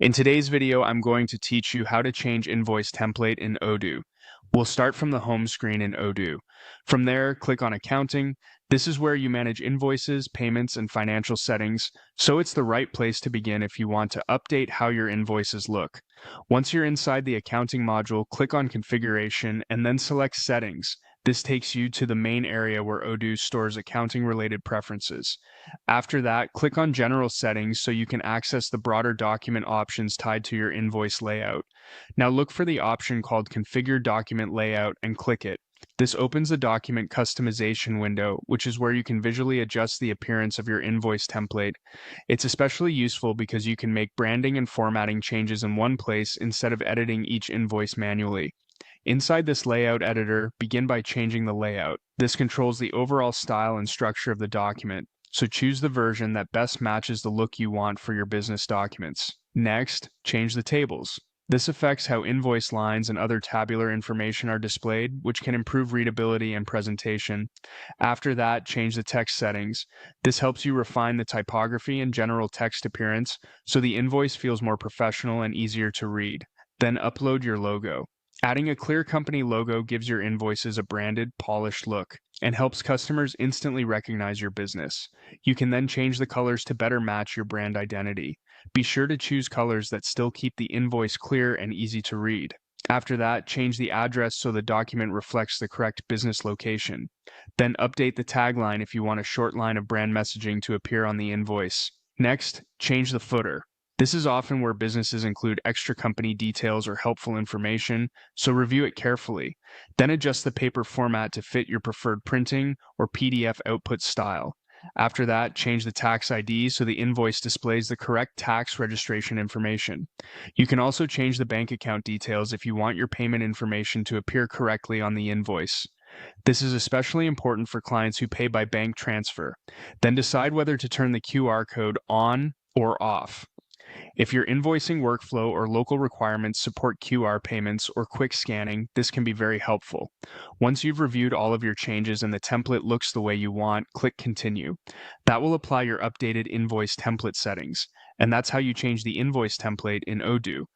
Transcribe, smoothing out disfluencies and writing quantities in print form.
In today's video, I'm going to teach you how to change invoice template in Odoo. We'll start from the home screen in Odoo. From there, click on Accounting. This is where you manage invoices, payments, and financial settings, so it's the right place to begin if you want to update how your invoices look. Once you're inside the accounting module, click on Configuration and then select Settings. This takes you to the main area where Odoo stores accounting-related preferences. After that, click on General Settings so you can access the broader document options tied to your invoice layout. Now look for the option called Configure Document Layout and click it. This opens the document customization window, which is where you can visually adjust the appearance of your invoice template. It's especially useful because you can make branding and formatting changes in one place instead of editing each invoice manually. Inside this layout editor, begin by changing the layout. This controls the overall style and structure of the document, so choose the version that best matches the look you want for your business documents. Next, change the tables. This affects how invoice lines and other tabular information are displayed, which can improve readability and presentation. After that, change the text settings. This helps you refine the typography and general text appearance, so the invoice feels more professional and easier to read. Then upload your logo. Adding a clear company logo gives your invoices a branded, polished look and helps customers instantly recognize your business. You can then change the colors to better match your brand identity. Be sure to choose colors that still keep the invoice clear and easy to read. After that, change the address so the document reflects the correct business location. Then update the tagline if you want a short line of brand messaging to appear on the invoice. Next, change the footer. This is often where businesses include extra company details or helpful information, so review it carefully. Then adjust the paper format to fit your preferred printing or PDF output style. After that, change the tax ID so the invoice displays the correct tax registration information. You can also change the bank account details if you want your payment information to appear correctly on the invoice. This is especially important for clients who pay by bank transfer. Then decide whether to turn the QR code on or off. If your invoicing workflow or local requirements support QR payments or quick scanning, this can be very helpful. Once you've reviewed all of your changes and the template looks the way you want, click Continue. That will apply your updated invoice template settings, and that's how you change the invoice template in Odoo.